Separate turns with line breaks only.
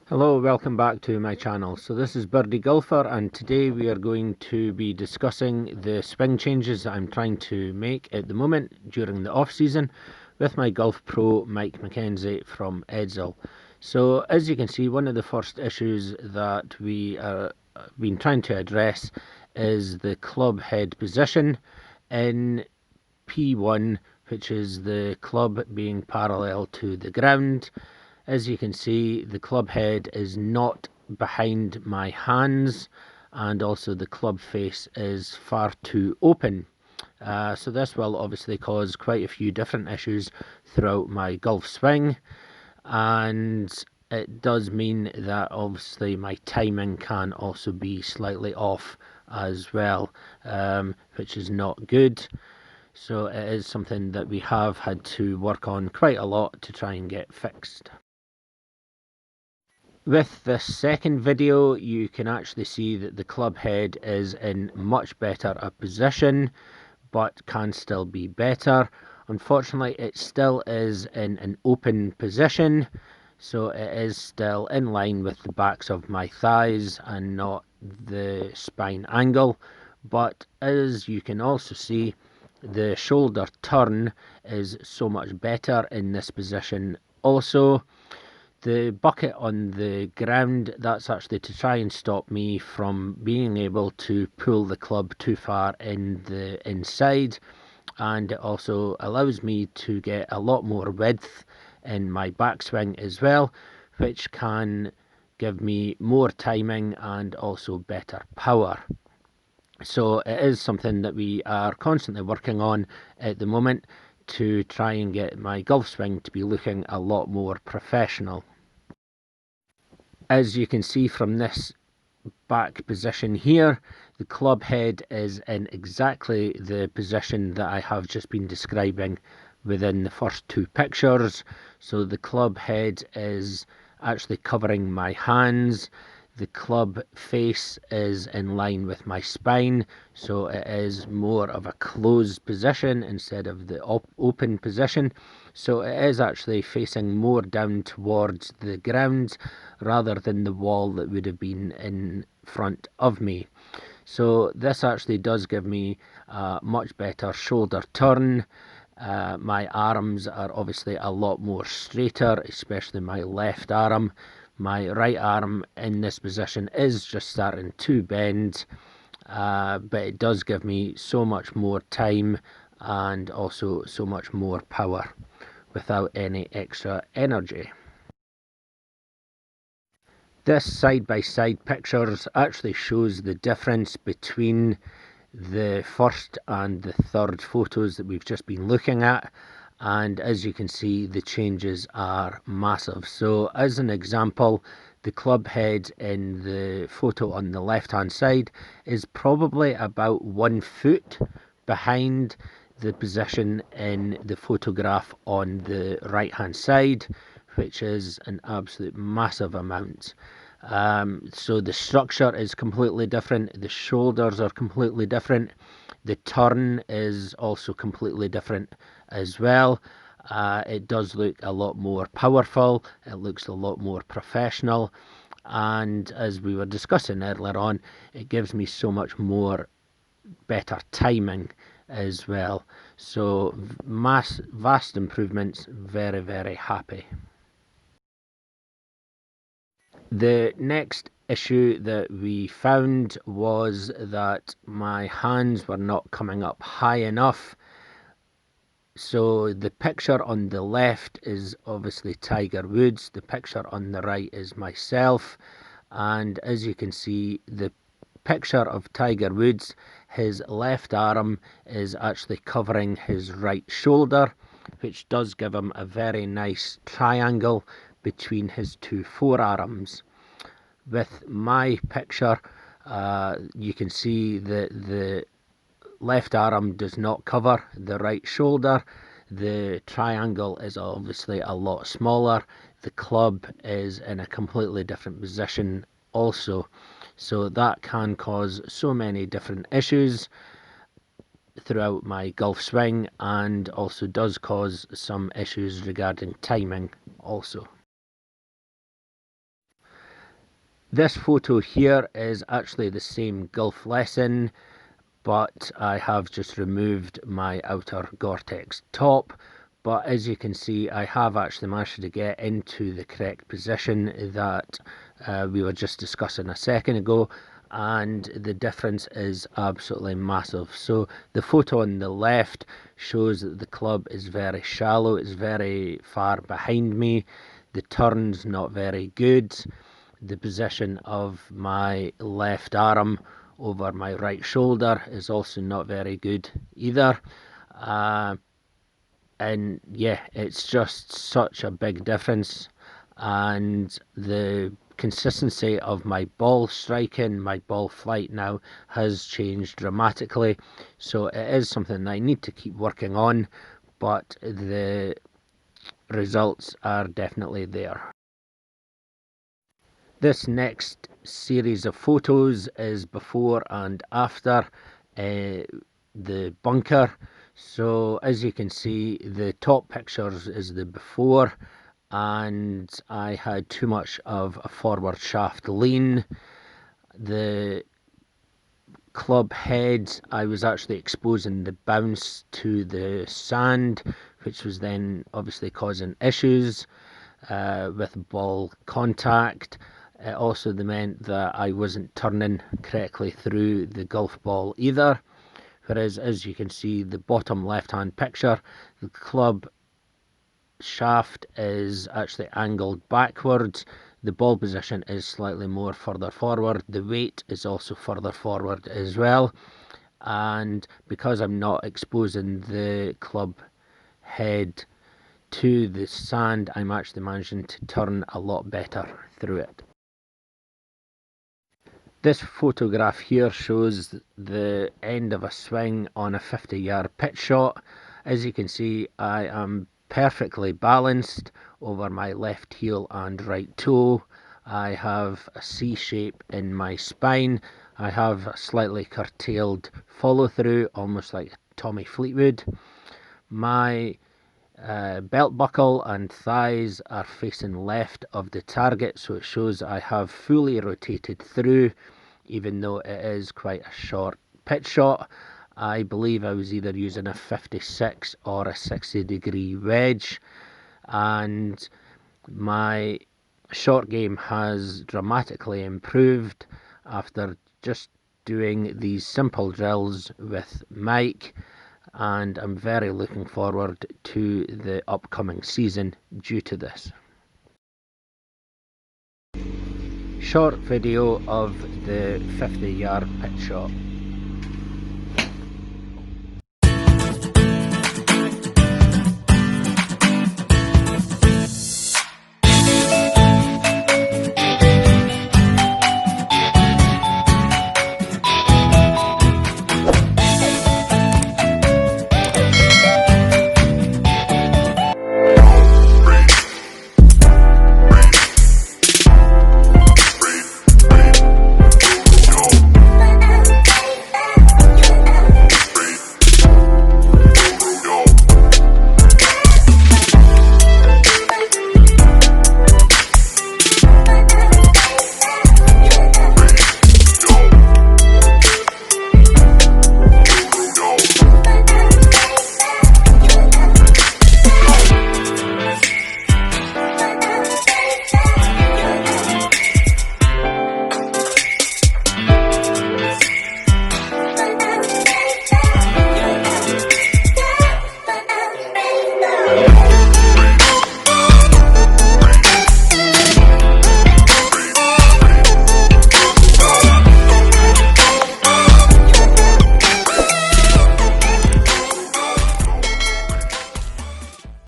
Hello, welcome back to my channel. So this is Birdie Golfer, and today we are going to be discussing the swing changes that I'm trying to make at the moment during the off season with my golf pro Mike McKenzie from Edzell. So as you can see, one of the first issues that we are been trying to address is the club head position in P1, which is the club being parallel to the ground. As you can see, the club head is not behind my hands, and also the club face is far too open. So this will obviously cause quite a few different issues throughout my golf swing, and it does mean that obviously my timing can also be slightly off as well, which is not good. So it is something that we have had to work on quite a lot to try and get fixed. With this second video, you can actually see that the club head is in much better a position, but can still be better. Unfortunately, it still is in an open position, so it is still in line with the backs of my thighs and not the spine angle. But as you can also see, the shoulder turn is so much better in this position also. The bucket on the ground, that's actually to try and stop me from being able to pull the club too far in the inside, and it also allows me to get a lot more width in my backswing as well, which can give me more timing and also better power. So it is something that we are constantly working on at the moment to try and get my golf swing to be looking a lot more professional. As you can see from this back position here, the club head is in exactly the position that I have just been describing within the first two pictures. So the club head is actually covering my hands. The club face is in line with my spine, so it is more of a closed position instead of the open position. So it is actually facing more down towards the ground rather than the wall that would have been in front of me. So this actually does give me a much better shoulder turn. My arms are obviously a lot more straighter, especially my left arm. My right arm in this position is just starting to bend, but it does give me so much more time and also so much more power without any extra energy. This side-by-side pictures actually shows the difference between the first and the third photos that we've just been looking at, and as you can see, the changes are massive. So as an example, the club head in the photo on the left hand side is probably about 1 foot behind the position in the photograph on the right hand side, which is an absolute massive amount. So the structure is completely different, the shoulders are completely different, the turn is also completely different as well. It does look a lot more powerful, it looks a lot more professional, and as we were discussing earlier on, it gives me so much more better timing as well. So vast improvements, very, very happy. The next issue that we found was that my hands were not coming up high enough. So the picture on the left is obviously Tiger Woods, the picture on the right is myself, and as you can see, the picture of Tiger Woods, his left arm is actually covering his right shoulder, which does give him a very nice triangle between his two forearms. With my picture, you can see that the left arm does not cover the right shoulder. The triangle is obviously a lot smaller. The club is in a completely different position also. So that can cause so many different issues throughout my golf swing, and also does cause some issues regarding timing also. This photo here is actually the same golf lesson, but I have just removed my outer Gore-Tex top. But as you can see, I have actually managed to get into the correct position that we were just discussing a second ago, and the difference is absolutely massive. So the photo on the left shows that the club is very shallow, it's very far behind me, the turn's not very good, the position of my left arm over my right shoulder is also not very good either. And yeah, it's just such a big difference. And the consistency of my ball striking, my ball flight now has changed dramatically. So it is something I need to keep working on, but the results are definitely there. This next series of photos is before and after the bunker. So as you can see, the top pictures is the before, and I had too much of a forward shaft lean. The club head, I was actually exposing the bounce to the sand, which was then obviously causing issues with ball contact. It also meant that I wasn't turning correctly through the golf ball either. Whereas, as you can see, the bottom left-hand picture, the club shaft is actually angled backwards. The ball position is slightly more further forward. The weight is also further forward as well. And because I'm not exposing the club head to the sand, I'm actually managing to turn a lot better through it. This photograph here shows the end of a swing on a 50-yard pitch shot. As you can see, I am perfectly balanced over my left heel and right toe. I have a C shape in my spine. I have a slightly curtailed follow through, almost like Tommy Fleetwood. My belt buckle and thighs are facing left of the target, so it shows I have fully rotated through, even though it is quite a short pitch shot. I believe I was either using a 56 or a 60-degree wedge, and my short game has dramatically improved after just doing these simple drills with Mike, and I'm very looking forward to the upcoming season due to this. Short video of the 50-yard pitch shot.